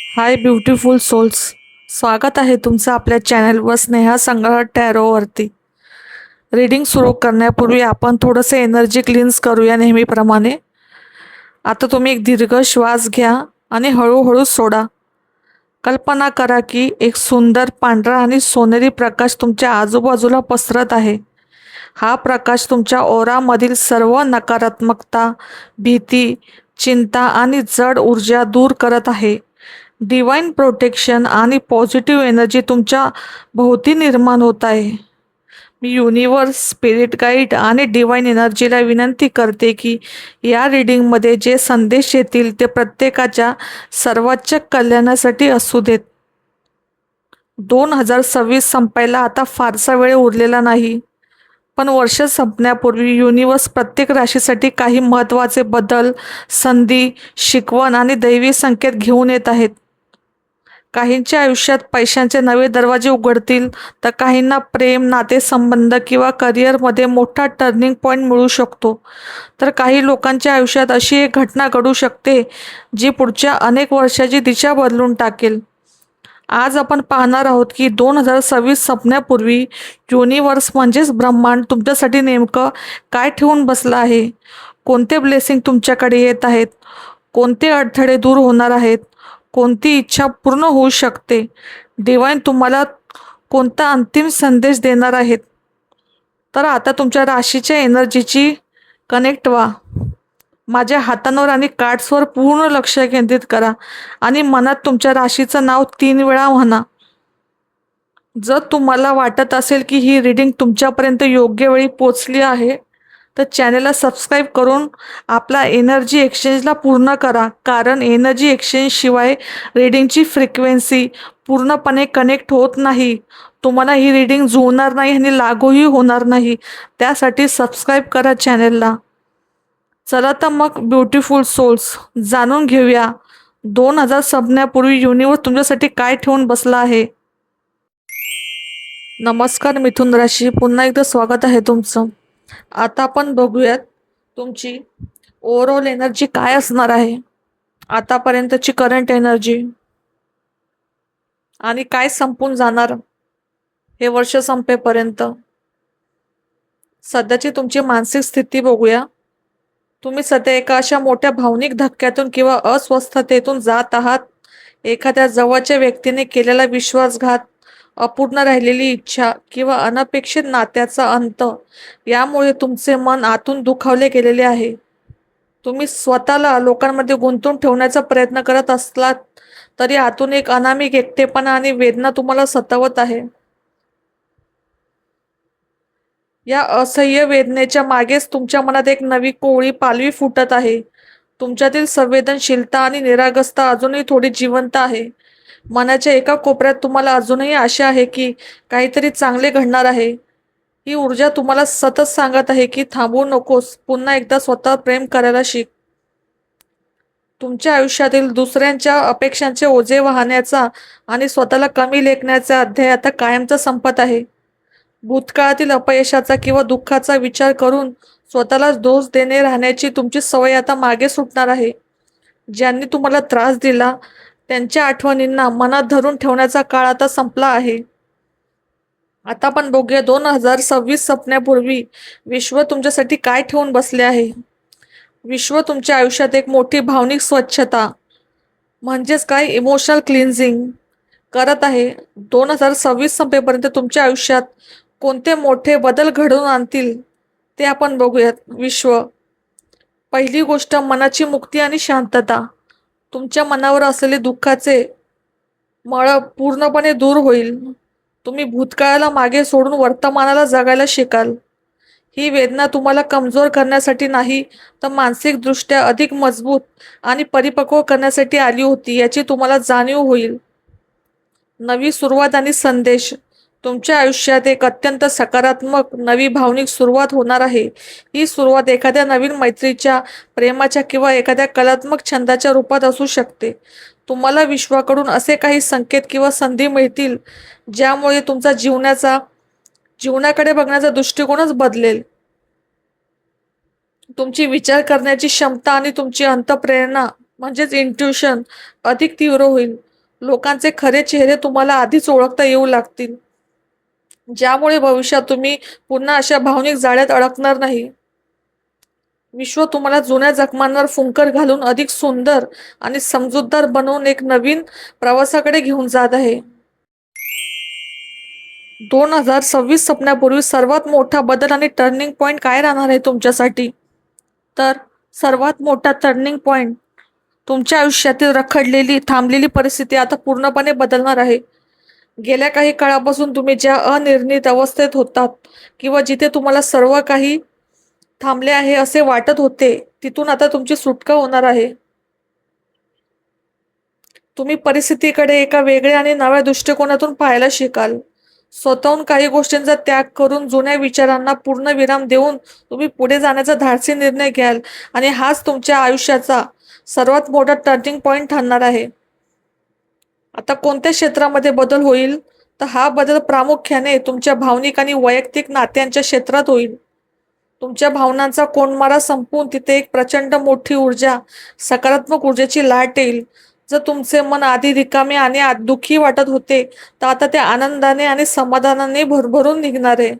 हाय beautiful souls. स्वागत आहे तुमचं आपल्या चॅनलवर स्नेहा संग्रह टॅरोवरती. रीडिंग सुरू करण्यापूर्वी आपण थोडंसं एनर्जी क्लीन्स करूया नेहमीप्रमाणे. आता तुम्ही एक दीर्घ श्वास घ्या आणि हळूहळू सोडा. कल्पना करा की एक सुंदर पांढरा आणि सोनेरी प्रकाश तुमच्या आजूबाजूला पसरत आहे. हा प्रकाश तुमच्या ओरामधील सर्व नकारात्मकता, भीती, चिंता आणि जड ऊर्जा दूर करत आहे. डिवाइन प्रोटेक्शन आणि पॉझिटिव्ह एनर्जी तुमच्या भोवती निर्माण होत आहे. मी युनिवर्स, स्पिरिट गाईड आणि डिवाइन एनर्जीला विनंती करते की या रीडिंगमध्ये जे संदेश येतील ते प्रत्येकाच्या सर्वोच्च कल्याणासाठी असू देत. 2026 संपायला आता फारसा वेळ उरलेला नाही, पण वर्ष संपण्यापूर्वी युनिवर्स प्रत्येक राशीसाठी काही महत्त्वाचे बदल, संधी, शिकवण आणि दैवी संकेत घेऊन येत आहेत. काहींच्या आयुष्यात पैशांचे नवे दरवाजे उघडतील, तर काहींना प्रेम, नातेसंबंध किंवा करिअरमध्ये मोठा टर्निंग पॉईंट मिळू शकतो. तर काही लोकांच्या आयुष्यात अशी एक घटना घडू शकते जी पुढच्या अनेक वर्षाची दिशा बदलून टाकेल. आज आपण पाहणार आहोत की 2026 संपण्यापूर्वी युनिवर्स म्हणजेच ब्रह्मांड तुमच्यासाठी नेमकं काय ठेवून बसलं आहे. कोणते ब्लेसिंग तुमच्याकडे येत आहेत, कोणते अडथळे दूर होणार आहेत, कोणती इच्छा पूर्ण होऊ शकते, डिवाइन तुम्हाला कोणता अंतिम संदेश देणार आहेत. तर आता तुमच्या राशीच्या एनर्जीची कनेक्ट व्हा. माझ्या हातांवर आणि कार्ड्सवर पूर्ण लक्ष केंद्रित करा आणि मनात तुमच्या राशीचं नाव 3 वेळा म्हणा. जर तुम्हाला वाटत असेल की ही रीडिंग तुमच्यापर्यंत योग्य वेळी पोचली आहे, तर चॅनेलला सबस्क्राईब करून आपला एनर्जी एक्सचेंजला पूर्ण करा, कारण एनर्जी एक्सचेंज शिवाय रीडिंगची फ्रिक्वेन्सी पूर्णपणे कनेक्ट होत नाही. तुम्हाला ही रीडिंग जुळणार नाही आणि लागूही होणार नाही. त्यासाठी सबस्क्राईब करा चॅनेलला. चला तर मग ब्युटिफुल सोल्स, जाणून घेऊया 2000 संपण्यापूर्वी युनिवर्स तुमच्यासाठी काय ठेवून बसला आहे. नमस्कार मिथुन राशी, पुन्हा एकदा स्वागत आहे तुमचं. आता आपण बघूयात तुमची ओव्हरऑल एनर्जी काय असणार आहे, आतापर्यंतची करंट एनर्जी आणि काय संपून जाणार हे वर्ष संपेपर्यंत. सध्याची तुमची मानसिक स्थिती बघूया. तुम्ही सध्या एका अशा मोठ्या भावनिक धक्क्यातून किंवा अस्वस्थतेतून जात आहात. एखाद्या जवळच्या व्यक्तीने केलेला विश्वासघात, अपूर्ण राहिलेली इच्छा किंवा अनपेक्षित नात्याचा अंत यामुळे तुमचे मन आतून दुखावले गेलेले आहे. तुम्ही स्वतःला लोकांमध्ये गुंतवून ठेवण्याचा प्रयत्न करत असलात तरी आतून एक अनामिक एकटेपणा आणि वेदना तुम्हाला सतावत आहे. या असह्य वेदनेच्या मागेच तुमच्या मनात एक नवी कोवळी पालवी फुटत आहे. तुमच्यातील संवेदनशीलता आणि निरागसता अजूनही थोडी जिवंत आहे. मनाच्या एका कोपऱ्यात तुम्हाला अजूनही आशा आहे की काहीतरी चांगले घडणार आहे. ही ऊर्जा तुम्हाला सतत सांगत आहे की थांबू नकोस, पुन्हा एकदा स्वतः प्रेम करायला शिक. तुमच्या आयुष्यातील दुसऱ्यांच्या अपेक्षांचे ओझे वाहण्याचा आणि स्वतःला कमी लेखण्याचा अध्याय आता कायमचा संपत आहे. भूतकाळातील अपयशाचा किंवा दुःखाचा विचार करून स्वतःलाच दोष देणे राहण्याची तुमची सवय आता मागे सुटणार आहे. ज्यांनी तुम्हाला त्रास दिला त्यांच्या आठवणींना मनात धरून ठेवण्याचा काळ आता संपला आहे. आता आपण बघूया 2026 संपण्यापूर्वी विश्व तुमच्यासाठी काय ठेवून बसले आहे. विश्व तुमच्या आयुष्यात एक मोठी भावनिक स्वच्छता म्हणजेच काय इमोशनल क्लिन्झिंग करत आहे. 2026 संपेपर्यंत तुमच्या आयुष्यात कोणते मोठे बदल घडवून आणतील ते आपण बघूयात. विश्व, पहिली गोष्ट मनाची मुक्ती आणि शांतता. तुमच्या मनावर असलेले दुःखाचे मळ पूर्णपणे दूर होईल. तुम्ही भूतकाळाला मागे सोडून वर्तमानाला जगायला शिकाल. ही वेदना तुम्हाला कमजोर करण्यासाठी नाही, तर मानसिकदृष्ट्या अधिक मजबूत आणि परिपक्व करण्यासाठी आली होती याची तुम्हाला जाणीव होईल. नवी सुरुवात आणि संदेश. तुमच्या आयुष्यात एक अत्यंत सकारात्मक नवी भावनिक सुरुवात होणार आहे. ही सुरुवात एखाद्या नवीन मैत्रीच्या, प्रेमाच्या किंवा एखाद्या कलात्मक छंदाच्या रूपात असू शकते. तुम्हाला विश्वाकडून असे काही संकेत किंवा संधी मिळतील ज्यामुळे तुमचा जीवनाकडे बघण्याचा दृष्टिकोनच बदलेल. तुमची विचार करण्याची क्षमता आणि तुमची अंतःप्रेरणा म्हणजेच इंट्युशन अधिक तीव्र होईल. लोकांचे खरे चेहरे तुम्हाला आधीच ओळखता येऊ लागतील, ज्यामुळे भविष्यात तुम्ही पुन्हा अशा भावनिक जाळ्यात अडकणार नाही. विश्व तुम्हाला जुन्या जखमांवर फुंकर घालून अधिक सुंदर आणि समजूतदार बनवून एक नवीन प्रवासाकडे घेऊन जात आहे. 2026 संपण्यापूर्वी सर्वात मोठा बदल आणि टर्निंग पॉइंट काय राहणार आहे तुमच्यासाठी? तर सर्वात मोठा टर्निंग पॉइंट, तुमच्या आयुष्यातील रखडलेली थांबलेली परिस्थिती आता पूर्णपणे बदलणार आहे. गेल्या काही काळापासून तुम्ही ज्या अनिर्णित अवस्थेत होतात किंवा जिथे तुम्हाला सर्व काही थांबले आहे असे वाटत होते, तिथून आता तुमची सुटका होणार आहे. तुम्ही परिस्थितीकडे एका वेगळ्या आणि नव्या दृष्टिकोनातून पाहायला शिकाल. स्वतःहून काही गोष्टींचा त्याग करून जुन्या विचारांना पूर्ण विराम देऊन तुम्ही पुढे जाण्याचा धाडसी निर्णय घ्याल आणि हाच तुमच्या आयुष्याचा सर्वात मोठा टर्निंग पॉइंट ठरणार आहे. आता कोणत्या क्षेत्रामध्ये बदल होईल? तर हा बदल प्रामुख्याने तुमच्या भावनिक आणि वैयक्तिक नात्यांच्या क्षेत्रात होईल. तुमच्या भावनांचा कोंडमारा संपवून तिथे एक प्रचंड मोठी ऊर्जा, सकारात्मक ऊर्जेची लाट येईल. जर तुमचे मन आधी रिकामे आणि दुःखी वाटत होते, तर आता ते आनंदाने आणि समाधानाने भरभरून निघणार आहे.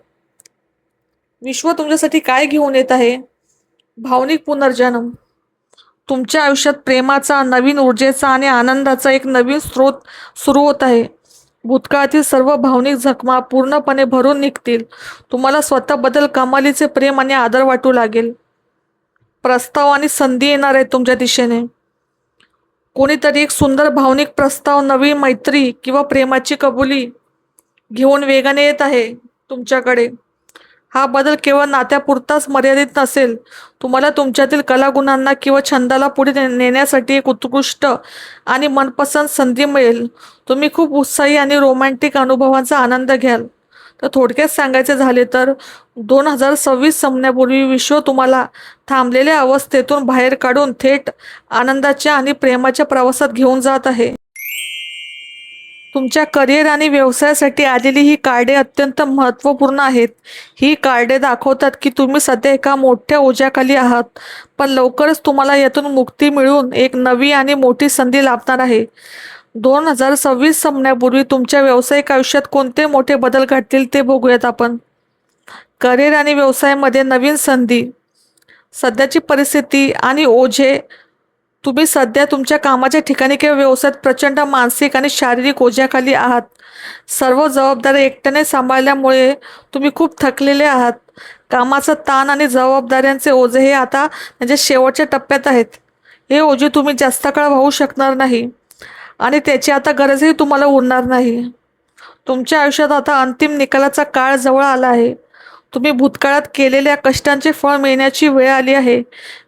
विश्व तुमच्यासाठी काय घेऊन येत आहे? भावनिक पुनर्जन्म. तुमच्या आयुष्यात प्रेमाचा, नवीन ऊर्जेचा आणि आनंदाचा एक नवीन स्रोत सुरू होत आहे. भूतकाळातील सर्व भावनिक जखमा पूर्णपणे भरून निघतील. तुम्हाला स्वतःबद्दल कमालीचे प्रेम आणि आदर वाटू लागेल. प्रस्ताव आणि संधी येणार आहेत तुमच्या दिशेने. कोणीतरी एक सुंदर भावनिक प्रस्ताव, नवी मैत्री किंवा प्रेमाची कबुली घेऊन वेगाने येत आहे तुमच्याकडे. हा बदल केवळ नात्यापुरताच मर्यादित नसेल. तुम्हाला तुमच्यातील कलागुणांना किंवा छंदाला पुढे नेण्यासाठी एक उत्कृष्ट आणि मनपसंत संधी मिळेल. तुम्ही खूप उत्साही आणि रोमॅन्टिक अनुभवांचा आनंद घ्याल. तर थोडक्यात सांगायचे झाले तर 2026 संपण्यापूर्वी विश्व तुम्हाला थांबलेल्या अवस्थेतून बाहेर काढून थेट आनंदाच्या आणि प्रेमाच्या प्रवासात घेऊन जात आहे. तुमच्या करिअर आणि व्यवसायासाठी आलेली ही कार्डे अत्यंत महत्त्वपूर्ण आहेत. ही कार्डे दाखवतात की तुम्ही सध्या एका मोठ्या ओझ्याखाली आहात, पण लवकरच तुम्हाला यातून मुक्ती मिळून एक नवी आणि मोठी संधी लाभणार आहे. 2026 संपण्यापूर्वी तुमच्या व्यावसायिक आयुष्यात कोणते मोठे बदल घडतील ते बघूयात आपण. करिअर आणि व्यवसायामध्ये नवीन संधी. सध्याची परिस्थिती आणि ओझे. तुम्ही सध्या तुमच्या कामाच्या ठिकाणी किंवा व्यवसायात प्रचंड मानसिक आणि शारीरिक ओझ्याखाली आहात. सर्व जबाबदारी एकट्याने सांभाळल्यामुळे तुम्ही खूप थकलेले आहात. कामाचा ताण आणि जबाबदाऱ्यांचे ओझे हे आता म्हणजे शेवटच्या टप्प्यात आहेत. हे ओझे तुम्ही जास्त काळ वाहू शकणार नाही आणि त्याची आता गरजही तुम्हाला उरणार नाही. तुमच्या आयुष्यात आता अंतिम निकालाचा काळ जवळ आला आहे. तुम्ही भूतकाळात केलेल्या कष्टांचे फळ मिळण्याची वेळ आली आहे.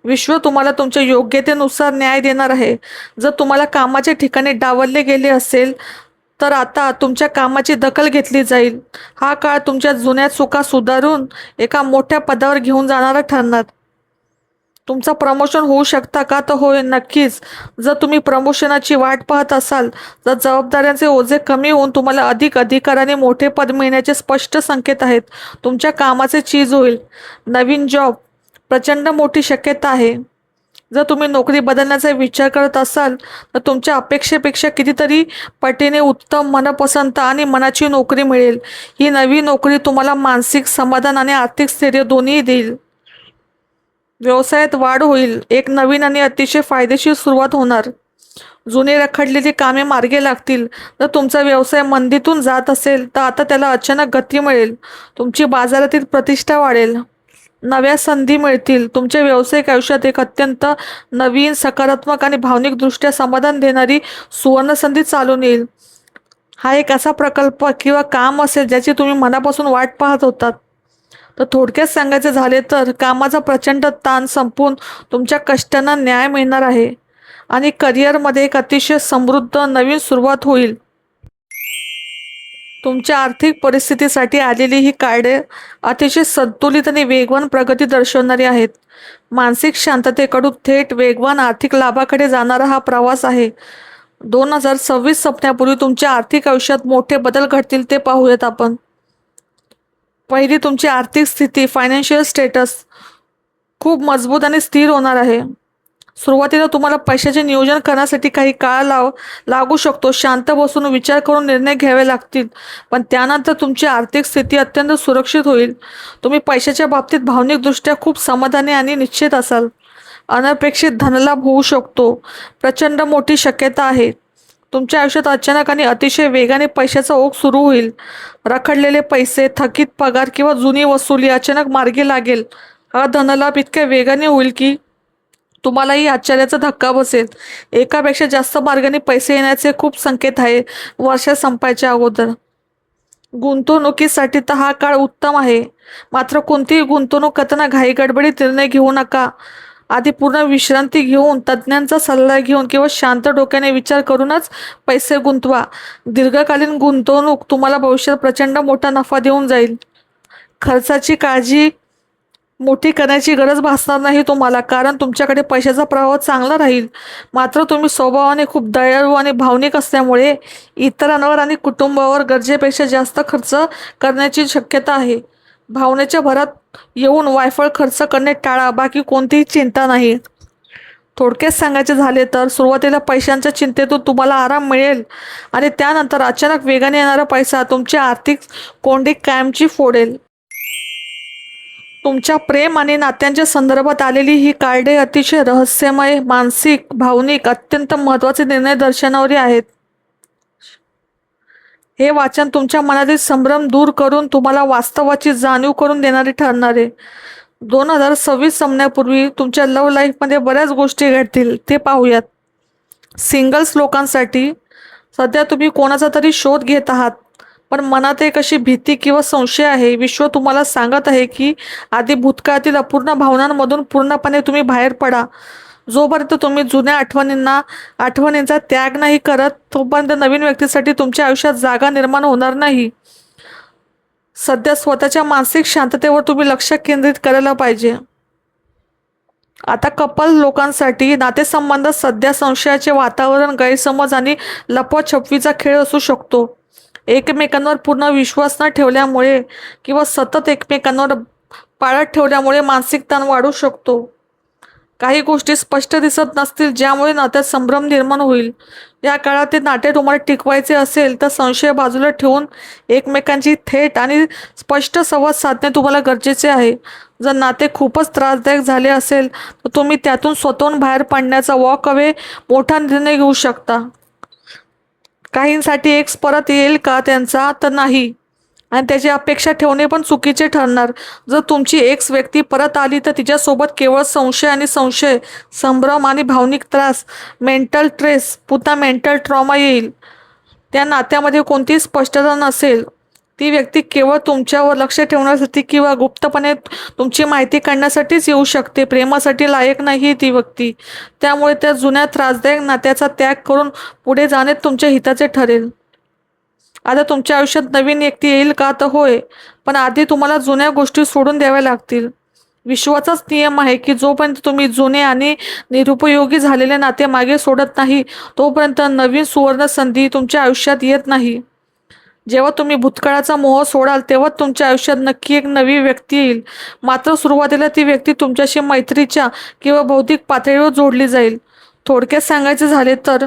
विश्व तुम्हाला तुमच्या योग्यतेनुसार न्याय देणार आहे. जर तुम्हाला कामाच्या ठिकाणी डावलले गेले असेल, तर आता तुमच्या कामाची दखल घेतली जाईल. हा काळ तुमच्या जुन्या चुका सुधारून एका मोठ्या पदावर घेऊन जाणारा ठरणार. तुमचा प्रमोशन होऊ शकता का? तर होय, नक्कीच. जर तुम्ही प्रमोशनाची वाट पाहत असाल, तर जबाबदाऱ्यांचे ओझे कमी होऊन तुम्हाला अधिक अधिकार आणि मोठे पद मिळण्याचे स्पष्ट संकेत आहेत. तुमच्या कामाचे चीज होईल. नवीन जॉब. प्रचंड मोठी शक्यता आहे. जर तुम्ही नोकरी बदलण्याचा विचार करत असाल, तर तुमच्या अपेक्षेपेक्षा कितीतरी पटीने उत्तम, मनपसंत आणि मनाची नोकरी मिळेल. ही नवी नोकरी तुम्हाला मानसिक समाधान आणि आर्थिक स्थैर्य दोन्ही देईल. व्यवसायात वाढ होईल. एक नवीन आणि अतिशय फायदेशीर सुरुवात होणार. जुने रखडलेली कामे मार्गी लागतील. जर तुमचा व्यवसाय मंदीतून जात असेल, तर आता त्याला अचानक गती मिळेल. तुमची बाजारातील प्रतिष्ठा वाढेल. नव्या संधी मिळतील. तुमच्या व्यावसायिक आयुष्यात एक अत्यंत नवीन, सकारात्मक आणि भावनिकदृष्ट्या समाधान देणारी सुवर्ण संधी चालून येईल. हा एक असा प्रकल्प किंवा काम असेल ज्याची तुम्ही मनापासून वाट पाहत होतात. तर थोडक्यात सांगायचे झाले तर कामाचा प्रचंड ताण संपून तुमच्या कष्टांना न्याय मिळणार आहे आणि करिअरमध्ये एक अतिशय समृद्ध नवीन सुरुवात होईल. तुमच्या आर्थिक परिस्थितीसाठी आलेली ही कार्डे अतिशय संतुलित आणि वेगवान प्रगती दर्शवणारी आहेत. मानसिक शांततेकडून थेट वेगवान आर्थिक लाभाकडे जाणारा हा प्रवास आहे. 2026 संपण्यापूर्वी तुमच्या आर्थिक आयुष्यात मोठे बदल घडतील ते पाहूयात आपण. पहिली, तुमची आर्थिक स्थिती, फायनान्शियल स्टेटस खूप मजबूत आणि स्थिर होणार आहे. सुरुवातीला तुम्हाला पैशाचे नियोजन करण्यासाठी काही काळ लागू शकतो. शांत बसून विचार करून निर्णय घ्यावे लागतील. पण त्यानंतर तुमची आर्थिक स्थिती अत्यंत सुरक्षित होईल. तुम्ही पैशाच्या बाबतीत भावनिकदृष्ट्या खूप समाधानी आणि निश्चित असाल. अनपेक्षित धनलाभ होऊ शकतो. प्रचंड मोठी शक्यता आहे. तुमच्या आयुष्यात अचानक आणि अतिशय वेगाने पैशाचा ओघ सुरू होईल. रखडलेले पैसे, थकीत पगार किंवा जुनी वसुली अचानक मार्गी लागेल. हा धनलाभ इतक्या वेगाने होईल की तुम्हालाही आश्चर्याचा धक्का बसेल. एकापेक्षा जास्त मार्गाने पैसे येण्याचे खूप संकेत आहे. वर्ष संपायच्या अगोदर गुंतवणुकीसाठी तर हा काळ उत्तम आहे. मात्र कोणतीही गुंतवणूक करताना घाई गडबडीत निर्णय घेऊ नका. आधी पूर्ण विश्रांती घेऊन, तज्ज्ञांचा सल्ला घेऊन किंवा शांत डोक्याने विचार करूनच पैसे गुंतवा. दीर्घकालीन गुंतवणूक तुम्हाला भविष्यात प्रचंड मोठा नफा देऊन जाईल. खर्चाची काळजी मोठी करण्याची गरज भासणार नाही तुम्हाला, कारण तुमच्याकडे पैशाचा प्रवाह चांगला राहील. मात्र तुम्ही स्वभावाने खूप दयाळू आणि भावनिक असल्यामुळे इतरांवर आणि कुटुंबावर गरजेपेक्षा जास्त खर्च करण्याची शक्यता आहे. भावनेच्या भरात येऊन वायफळ खर्च करणे टाळा. बाकी कोणतीही चिंता नाही. थोडक्यात सांगायचे झाले तर सुरुवातीला पैशांच्या चिंतेतून तुम्हाला आराम मिळेल आणि त्यानंतर अचानक वेगाने येणारा पैसा तुमची आर्थिक कोंडी कायमची फोडेल. तुमच्या प्रेम आणि नात्यांच्या संदर्भात आलेली ही कार्डे अतिशय रहस्यमय, मानसिक, भावनिक, अत्यंत महत्त्वाचे निर्णय दर्शवणारी आहेत. हे वाचन तुमच्या मनातील संभ्रम दूर करून तुम्हाला वास्तवाची जाणीव करून देणारे ठरणार आहे. 2026 संपण्यापूर्वी तुमच्या लव्ह लाईफमध्ये बऱ्याच गोष्टी घडतील, ते पाहूयात. सिंगल्स लोकांसाठी सध्या तुम्ही कोणाचा तरी शोध घेत आहात, पण मनात एक अशी भीती किंवा संशय आहे. विश्व तुम्हाला सांगत आहे की आधी भूतकाळातील अपूर्ण भावनांमधून पूर्णपणे तुम्ही बाहेर पडा. जोपर्यंत तुम्ही जुन्या आठवणींचा त्याग नाही करत, तोपर्यंत नवीन व्यक्तीसाठी तुमच्या आयुष्यात जागा निर्माण होणार नाही. सध्या स्वतःच्या मानसिक शांततेवर तुम्ही लक्ष केंद्रित करायला पाहिजे. आता कपल लोकांसाठी नातेसंबंधात सध्या संशयाचे वातावरण, गैरसमज आणि लपवाछपवीचा खेळ असू शकतो. एकमेकांवर पूर्ण विश्वास न ठेवल्यामुळे किंवा सतत एकमेकांवर पाळत ठेवल्यामुळे मानसिक ताण वाढू शकतो. काही गोष्टी स्पष्ट दिसत नसतील, ज्यामुळे नात्यात संभ्रम निर्माण होईल. या काळात ते नाते तुम्हाला टिकवायचे असेल तर संशय बाजूला ठेवून एकमेकांची थेट आणि स्पष्ट संवाद साधणे तुम्हाला गरजेचे आहे. जर नाते खूपच त्रासदायक झाले असेल तर तुम्ही त्यातून स्वतःहून बाहेर पडण्याचा वॉक अवे मोठा निर्णय घेऊ शकता. काहींसाठी एक्स परत येईल का त्यांचा, तर नाही, आणि त्याची अपेक्षा ठेवणे पण चुकीचे ठरणार. जर तुमची एक्स व्यक्ती परत आली तर तिच्यासोबत केवळ संशय, संभ्रम आणि भावनिक त्रास, मेंटल ट्रेस, पुन्हा मेंटल ट्रॉमा येईल. त्या नात्यामध्ये कोणतीही स्पष्टता नसेल. ती व्यक्ती केवळ तुमच्यावर लक्ष ठेवण्यासाठी किंवा गुप्तपणे तुमची माहिती काढण्यासाठीच येऊ शकते. प्रेमासाठी लायक नाही ती व्यक्ती. त्यामुळे त्या जुन्या त्रासदायक नात्याचा त्याग करून पुढे जाणे तुमच्या हिताचे ठरेल. आता तुमच्या आयुष्यात नवीन व्यक्ती येईल का, तर होय, पण आधी तुम्हाला जुन्या गोष्टी सोडून द्याव्या लागतील. विश्वाचाच नियम आहे की जोपर्यंत तुम्ही जुने आणि निरुपयोगी झालेले नाते मागे सोडत नाही, तोपर्यंत नवीन सुवर्ण संधी तुमच्या आयुष्यात येत नाही. जेव्हा तुम्ही भूतकाळाचा मोह सोडाल तेव्हा तुमच्या आयुष्यात नक्की एक नवी व्यक्ती येईल. मात्र सुरुवातीला ती व्यक्ती तुमच्याशी मैत्रीच्या किंवा बौद्धिक पातळीवर जोडली जाईल. थोडक्यात सांगायचे झाले तर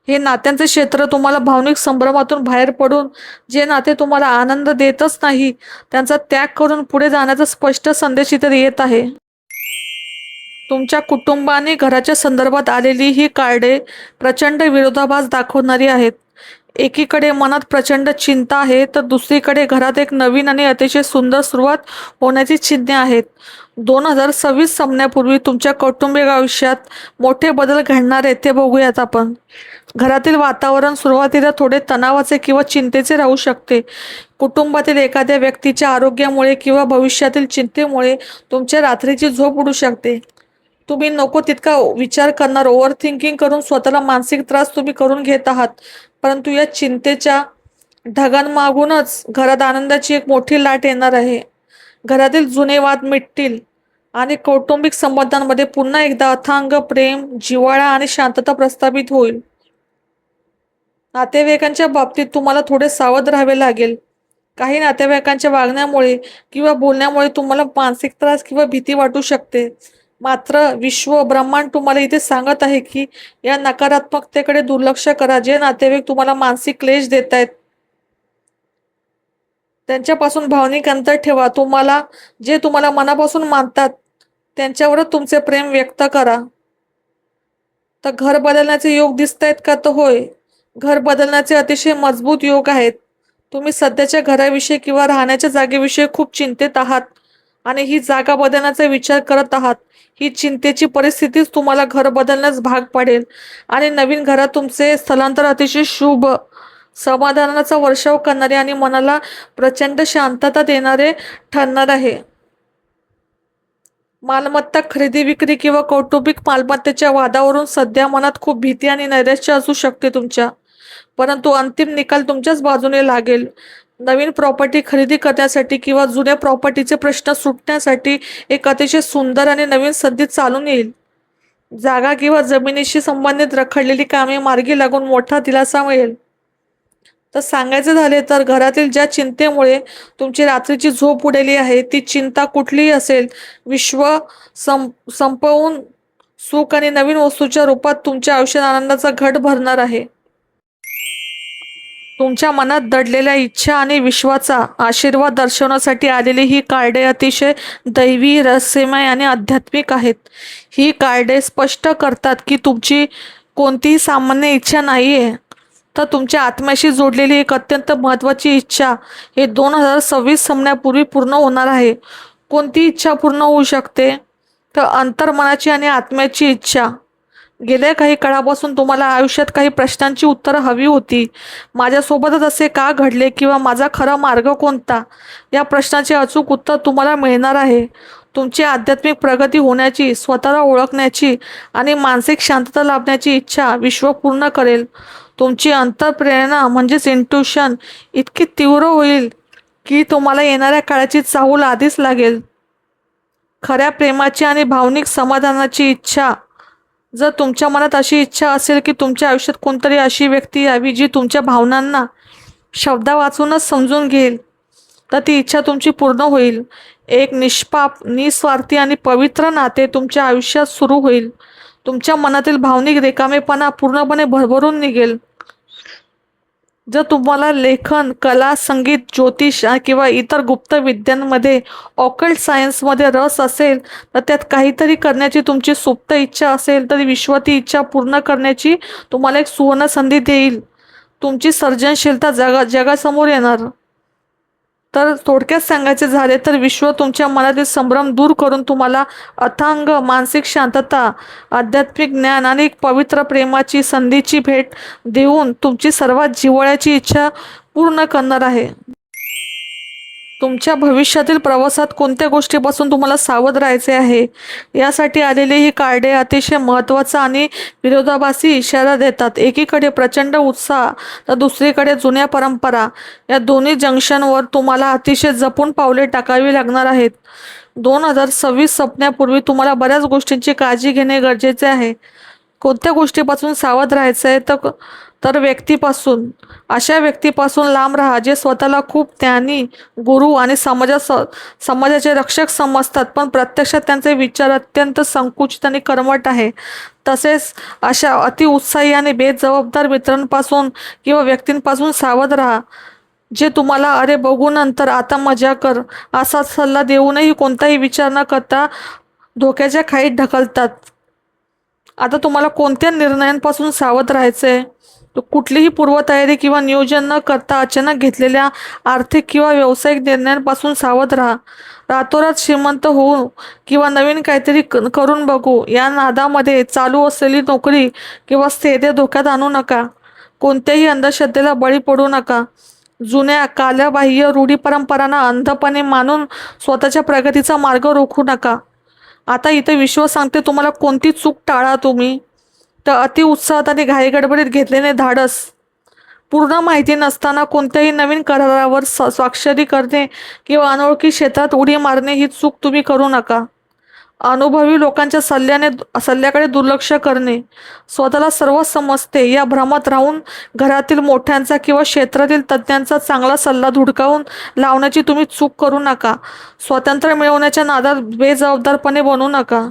हे नात्यांचे क्षेत्र तुम्हाला भावनिक संभ्रमातून बाहेर पडून, जे नाते तुम्हाला आनंद देतच नाही त्यांचा त्याग करून पुढे जाण्याचा स्पष्ट संदेश इथे येत आहे. तुमच्या कुटुंब आणि घराच्या संदर्भात आलेली ही कार्डे प्रचंड विरोधाभास दाखवणारी आहेत. एकीकडे मनात प्रचंड चिंता आहे, तर दुसरीकडे घरात एक नवीन आणि अतिशय सुंदर सुरुवात होण्याची चिन्हे आहेत. 2026 संपण्यापूर्वी तुमच्या कौटुंबिक आयुष्यात मोठे बदल घडणार आहेत, ते बघूयात आपण. घरातील वातावरण सुरुवातीला थोडे तणावाचे किंवा चिंतेचे राहू शकते. कुटुंबातील एखाद्या व्यक्तीच्या आरोग्यामुळे किंवा भविष्यातील चिंतेमुळे तुमच्या रात्रीची झोप उडू शकते. तुम्ही नको तितका विचार करणार, ओव्हर थिंकिंग करून स्वतःला मानसिक त्रास तुम्ही करून घेत आहात. परंतु या चिंतेच्या ढगांमागूनच घरात आनंदाची एक मोठी लाट येणार आहे. घरातील जुने वाद मिटतील आणि कौटुंबिक संबंधांमध्ये पुन्हा एकदा अथांग प्रेम, जिव्हाळा आणि शांतता प्रस्थापित होईल. नातेवाईकांच्या बाबतीत तुम्हाला थोडे सावध राहावे लागेल. काही नातेवाईकांच्या वागण्यामुळे किंवा बोलण्यामुळे तुम्हाला मानसिक त्रास किंवा भीती वाटू शकते. मात्र विश्व ब्रह्मांड तुम्हाला इथे सांगत आहे की या नकारात्मकतेकडे दुर्लक्ष करा. जे नातेवाईक तुम्हाला मानसिक क्लेश देत आहेत त्यांच्यापासून भावनिक अंतर ठेवा. जे तुम्हाला मनापासून मानतात त्यांच्यावरच तुमचे प्रेम व्यक्त करा. तर घर बदलण्याचे योग दिसत आहेत का? तर होय, घर बदलण्याचे अतिशय मजबूत योग आहेत. तुम्ही सध्याच्या घराविषयी किंवा राहण्याच्या जागेविषयी खूप चिंतेत आहात आणि ही जागा बदलण्याचा विचार करत आहात. ही चिंतेची परिस्थितीच तुम्हाला घर बदलण्यास भाग पाडेल आणि नवीन घरात तुमचे स्थलांतर अतिशय शुभ, समाधानाचा वर्षाव करणारे आणि मनाला प्रचंड शांतता देणारे ठरणार आहे. मालमत्ता खरेदी विक्री किंवा कौटुंबिक मालमत्तेच्या वादावरून सध्या मनात खूप भीती आणि नैराश्य असू शकते तुमच्या, परंतु अंतिम निकाल तुमच्याच बाजूने लागेल. नवीन प्रॉपर्टी खरेदी करण्यासाठी किंवा जुन्या प्रॉपर्टीचे प्रश्न सुटण्यासाठी एक अतिशय सुंदर आणि नवीन संधी चालून येईल. जागा किंवा जमिनीशी संबंधित रखडलेली कामे मार्गी लागून मोठा दिलासा मिळेल. तर सांगायचं झाले तर घरातील ज्या चिंतेमुळे तुमची रात्रीची झोप उडाली आहे, ती चिंता कुठलीही असेल, विश्व संपवून सुख आणि नवीन वस्तूच्या रूपात तुमच्या आयुष्यात आनंदाचा घट भरणार आहे. तुमच्या मनात दडलेल्या इच्छा आणि विश्वाचा आशीर्वाद दर्शवण्यासाठी आलेली ही कार्डे अतिशय दैवी, रहस्यमय आणि आध्यात्मिक आहेत. ही कार्डे स्पष्ट करतात की तुमची कोणतीही सामान्य इच्छा नाहीये, तर तुमच्या आत्म्याशी जोडलेली एक अत्यंत महत्त्वाची इच्छा हे 2026 संपण्यापूर्वी पूर्ण होणार आहे. कोणती इच्छा पूर्ण होऊ शकते? तर अंतर्मनाची आणि आत्म्याची इच्छा. गेल्या काही काळापासून तुम्हाला आयुष्यात काही प्रश्नांची उत्तरं हवी होती. माझ्यासोबतच असे का घडले किंवा माझा खरा मार्ग कोणता, या प्रश्नाचे अचूक उत्तर तुम्हाला मिळणार आहे. तुमची आध्यात्मिक प्रगती होण्याची, स्वतःला ओळखण्याची आणि मानसिक शांतता लाभण्याची इच्छा विश्व पूर्ण करेल. तुमची अंतःप्रेरणा म्हणजेच इंट्युशन इतकी तीव्र होईल की तुम्हाला येणाऱ्या काळाची चाहूल आधीच लागेल. खऱ्या प्रेमाची आणि भावनिक समाधानाची इच्छा. जर तुमच्या मनात अशी इच्छा असेल की तुमच्या आयुष्यात कोणतरी अशी व्यक्ती यावी जी तुमच्या भावनांना शब्दा वाचूनच समजून घेईल, तर ती इच्छा तुमची पूर्ण होईल. एक निष्पाप, निस्वार्थी आणि पवित्र नाते तुमच्या आयुष्यात सुरू होईल. तुमच्या मनातील भावनिक रिकामेपणा पूर्णपणे भरभरून निघेल. जर तुम्हाला लेखन, कला, संगीत, ज्योतिष किंवा इतर गुप्त विद्यांमध्ये, ऑकल्ट सायन्समध्ये रस असेल, तर त्यात काहीतरी करण्याची तुमची सुप्त इच्छा असेल, तर विश्व ती इच्छा पूर्ण करण्याची तुम्हाला एक सुवर्ण संधी देईल. तुमची सर्जनशीलता जगासमोर येणार. तर थोडक्यात सांगायचे झाले तर विश्व तुमच्या मनातील संभ्रम दूर करून तुम्हाला अथांग मानसिक शांतता, आध्यात्मिक ज्ञान आणि एक पवित्र प्रेमाची संधीची भेट देऊन तुमची सर्वात जिव्हाळ्याची इच्छा पूर्ण करणार आहे. तुमच्या भविष्यातील प्रवासात कोणत्या गोष्टीपासून तुम्हाला सावध राहायचे आहे, यासाठी आलेली ही कार्डे अतिशय महत्त्वाचा आणि विरोधाभासी इशारा देतात. एकीकडे प्रचंड उत्साह, तर दुसरीकडे जुन्या परंपरा. या दोन्ही जंक्शनवर तुम्हाला अतिशय जपून पावले टाकावी लागणार आहेत. 2026 संपण्यापूर्वी तुम्हाला बऱ्याच गोष्टींची काळजी घेणे गरजेचे आहे. कोणत्या गोष्टीपासून सावध राहायचं आहे? तर व्यक्तीपासून. अशा व्यक्तीपासून लांब राहा जे स्वतःला खूप ज्ञानी, गुरु आणि समाजाचे रक्षक समजतात, पण प्रत्यक्षात त्यांचे विचार अत्यंत संकुचित आणि कर्मठ आहे. तसेच अशा अतिउत्साही आणि बेजबाबदार मित्रांपासून किंवा व्यक्तींपासून सावध राहा जे तुम्हाला "अरे बघू नंतर, आता मजा कर" असा सल्ला देऊनही कोणताही विचार न करता धोक्याच्या खाईत ढकलतात. आता तुम्हाला कोणत्या निर्णयांपासून सावध राहायचंय? कुठलीही पूर्वतयारी किंवा नियोजन न करता अचानक घेतलेल्या आर्थिक किंवा व्यावसायिक निर्णयांपासून सावध राहा. रातोरात श्रीमंत होऊ किंवा नवीन काहीतरी करून बघू या नादामध्ये चालू असलेली नोकरी किंवा स्थैर्य धोक्यात आणू नका. कोणत्याही अंधश्रद्धेला बळी पडू नका. जुन्या कालबाह्य रूढी परंपरांना अंधपणे मानून स्वतःच्या प्रगतीचा मार्ग रोखू नका. आता इथे विश्व सांगते तुम्हाला कोणती चूक टाळा तुम्ही. तर अतिउत्साहात आणि घाईगडबडीत घेतलेले धाडस. पूर्ण माहिती नसताना कोणत्याही नवीन करारावर स्वाक्षरी करणे किंवा अनोळखी क्षेत्रात उडी मारणे ही चूक तुम्ही करू नका. अनुभवी लोकांच्या सल्ल्याकडे दुर्लक्ष करणे. स्वतःला सर्व समजते या भ्रमात राहून घरातील मोठ्यांचा किंवा क्षेत्रातील तज्ज्ञांचा चांगला सल्ला धुडकावून लावण्याची तुम्ही चूक करू नका. स्वातंत्र्य मिळवण्याच्या नादात बेजबाबदारपणे बनू नका.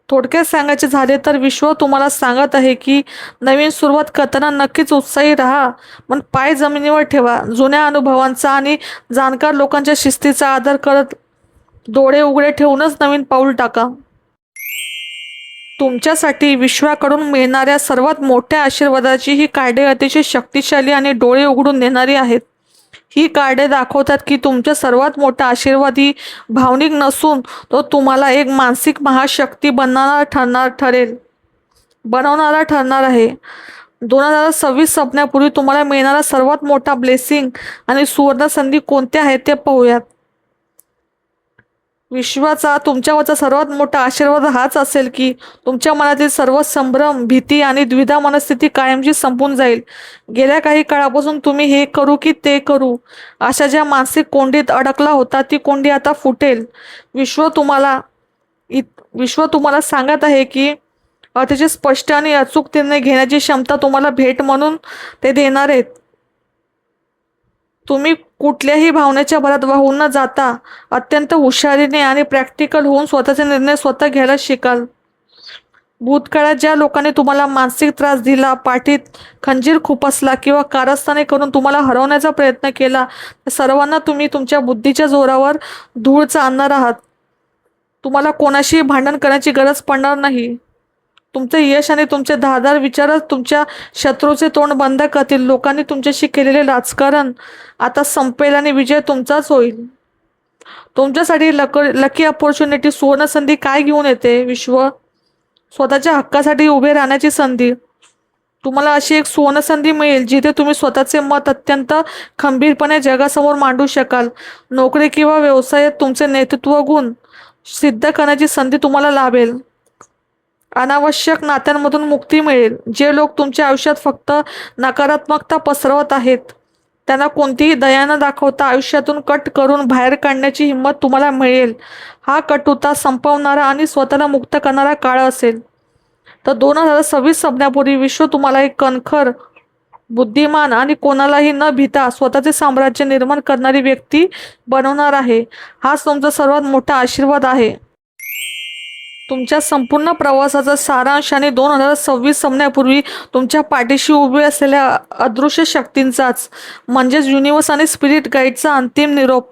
थोडक्यात सांगायचे झाले तर विश्व तुम्हाला सांगत आहे की नवीन सुरुवात करताना नक्कीच उत्साही राहा, पण पाय जमिनीवर ठेवा. जुन्या अनुभवांचा आणि जाणकार लोकांच्या शिस्तीचा आदर करत डोळे उघडे ठेवूनच नवीन पाऊल टाका. तुमच्यासाठी विश्वाकडून मिळणाऱ्या सर्वात मोठ्या आशीर्वादाची ही कार्डे अतिशय शक्तिशाली आणि डोळे उघडून देणारी आहेत. ही कार्डे दाखवतात की तुमचा सर्वात मोठा आशीर्वाद ही भावनिक नसून तो तुम्हाला एक मानसिक महाशक्ती बनवणारा ठरणार आहे. 2026 संपण्यापूर्वी तुम्हाला मिळणारा सर्वात मोठा ब्लेसिंग आणि सुवर्ण संधी कोणत्या आहेत ते पाहूयात. विश्वाचा तुमच्यावरचा सर्वात मोठा आशीर्वाद हाच असेल की तुमच्या मनातील सर्व संभ्रम, भीती आणि द्विधा मनस्थिती कायमची संपून जाईल. गेल्या काही काळापासून तुम्ही हे करू की ते करू अशा ज्या मानसिक कोंडीत अडकला होता ती कोंडी आता फुटेल. विश्व तुम्हाला विश्व तुम्हाला सांगत आहे की अतिशय स्पष्ट आणि अचूक निर्णय घेण्याची क्षमता तुम्हाला भेट म्हणून ते देणार आहेत. तुम्ही कुठल्याही भावनेच्या भरात वाहून न जाता अत्यंत हुशारीने आणि प्रॅक्टिकल होऊन स्वतःचे निर्णय स्वतः घ्यायला शिकाल. भूतकाळात ज्या लोकांनी तुम्हाला मानसिक त्रास दिला, पाठीत खंजीर खुपसला किंवा कारस्थाने करून तुम्हाला हरवण्याचा प्रयत्न केला, त्या सर्वांना तुम्ही तुमच्या बुद्धीच्या जोरावर धूळ चालणार आहात. तुम्हाला कोणाशीही भांडण करण्याची गरज पडणार नाही. तुमचे यश आणि तुमचे धारदार विचारच तुमच्या शत्रूचे तोंड बंद करतील. लोकांनी तुमच्याशी केलेले राजकारण आता संपेल आणि विजय तुमचाच होईल. तुमच्यासाठी लकी अपॉर्च्युनिटी, सुवर्ण संधी काय घेऊन येते? विश्व स्वतःच्या हक्कासाठी उभे राहण्याची संधी. तुम्हाला अशी एक सुवर्ण संधी मिळेल जिथे तुम्ही स्वतःचे मत अत्यंत खंबीरपणे जगासमोर मांडू शकाल. नोकरी किंवा व्यवसायात तुमचे नेतृत्व गुण सिद्ध करण्याची संधी तुम्हाला लाभेल. अनावश्यक नात्यांमधून मुक्ती मिळेल. जे लोक तुमच्या आयुष्यात फक्त नकारात्मकता पसरवत आहेत त्यांना कोणतीही दया न दाखवता आयुष्यातून कट करून बाहेर काढण्याची हिंमत तुम्हाला मिळेल. हा कटुता संपवणारा आणि स्वतःला मुक्त करणारा काळ असेल. तर 2026 संपण्यापूर्वी विश्व तुम्हाला एक कणखर, बुद्धिमान आणि कोणालाही न भीता स्वतःचे साम्राज्य निर्माण करणारी व्यक्ती बनवणार आहे. हाच तुमचा सर्वात मोठा आशीर्वाद आहे. तुमच्या संपूर्ण प्रवासाचा सारांश आणि 2026 संपण्यापूर्वी तुमच्या पाठीशी उभे असलेल्या अदृश्य शक्तींचाच म्हणजेच युनिवर्स आणि स्पिरिट गाईडचा अंतिम निरोप.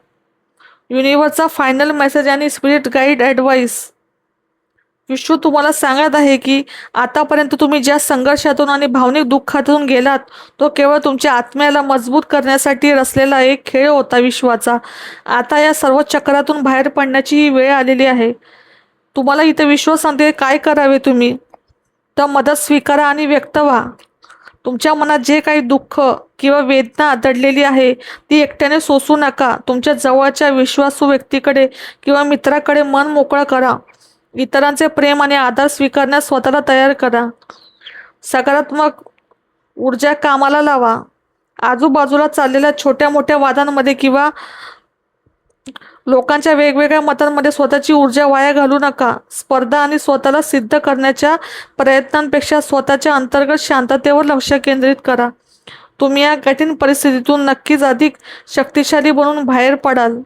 युनिवर्सचा फायनल मेसेज आणि स्पिरिट गाईड ॲडवाईस. विश्व तुम्हाला सांगत आहे की आतापर्यंत तुम्ही ज्या संघर्षातून आणि भावनिक दुःखातून गेलात तो केवळ तुमच्या आत्म्याला मजबूत करण्यासाठी रचलेला एक खेळ होता. विश्वाचा आता या सर्व चक्रातून बाहेर पडण्याची ही वेळ आलेली आहे. तुम्हाला इथे विश्वास सांगते काय करावे तुम्ही तर मदत स्वीकारा आणि व्यक्त व्हा. तुमच्या मनात जे काही दुःख किंवा वेदना दडलेली आहे ती एकट्याने सोसू नका. तुमच्या जवळच्या विश्वासू व्यक्तीकडे किंवा मित्राकडे मन मोकळं करा. इतरांचे प्रेम आणि आदर स्वीकारण्यास स्वतःला तयार करा. सकारात्मक ऊर्जा कामाला लावा. आजूबाजूला चाललेल्या छोट्या मोठ्या वादांमध्ये किंवा लोकांच्या वेगवेगळ्या मतांमध्ये स्वतःची ऊर्जा वाया घालू नका. स्पर्धा आणि स्वतःला सिद्ध करण्याच्या प्रयत्नांपेक्षा स्वतःच्या अंतर्गत शांततेवर लक्ष केंद्रित करा. तुम्ही या कठीण परिस्थितीतून नक्कीच अधिक शक्तिशाली बनून बाहेर पडाल.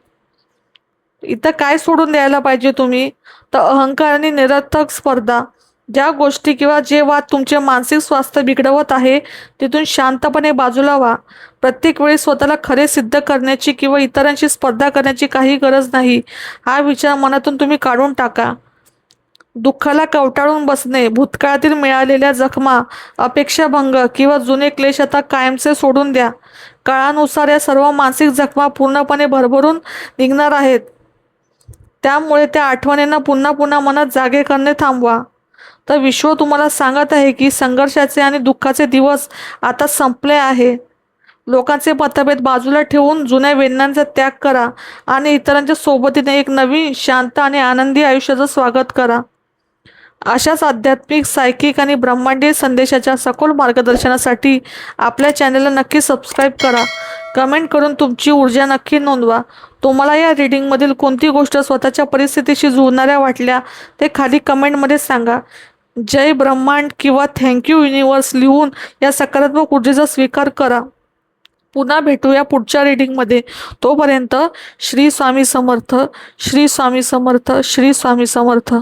इथं काय सोडून द्यायला पाहिजे तुम्ही तर अहंकार आणि निरर्थक स्पर्धा. ज्या गोष्टी किंवा जे वाद तुमचे मानसिक स्वास्थ्य बिघडवत आहे तिथून शांतपणे बाजूला व्हा. प्रत्येक वेळी स्वतःला खरे सिद्ध करण्याची किंवा इतरांशी स्पर्धा करण्याची काही गरज नाही. हा विचार मनातून तुम्ही काढून टाका. दुःखाला कवटाळून बसणे, भूतकाळातील मिळालेल्या जखमा, अपेक्षाभंग किंवा जुने क्लेश आता कायमचे सोडून द्या. काळानुसार या सर्व मानसिक जखमा पूर्णपणे भरभरून निघणार आहेत. त्यामुळे त्या आठवणींना पुन्हा पुन्हा मनात जागे करणे थांबवा. तर विश्व तुम्हाला सांगत आहे की संघर्षाचे आणि दुःखाचे दिवस आता संपले आहे. लोकांचे मतभेद बाजूला ठेवून जुन्या वेदनांचा त्याग करा आणि इतरांच्या सोबतीने एक नवीन शांत आणि आनंदी आयुष्याचं स्वागत करा. अशाच आध्यात्मिक, सायकिक आणि ब्रह्मांडीय संदेशाच्या सखोल मार्गदर्शनासाठी आपल्या चॅनलला नक्की सबस्क्राईब करा. कमेंट करून तुमची ऊर्जा नक्की नोंदवा. तुम्हाला या रीडिंगमधील कोणती गोष्ट स्वतःच्या परिस्थितीशी जुळणाऱ्या वाटल्या ते खाली कमेंटमध्ये सांगा. जय ब्रह्मांड किंवा थँक्यू युनिवर्स लिहून या सकारात्मक ऊर्जेचा स्वीकार करा. पुन्हा भेटूया पुढच्या रीडिंगमध्ये. तोपर्यंत श्री स्वामी समर्थ, श्री स्वामी समर्थ, श्री स्वामी समर्थ.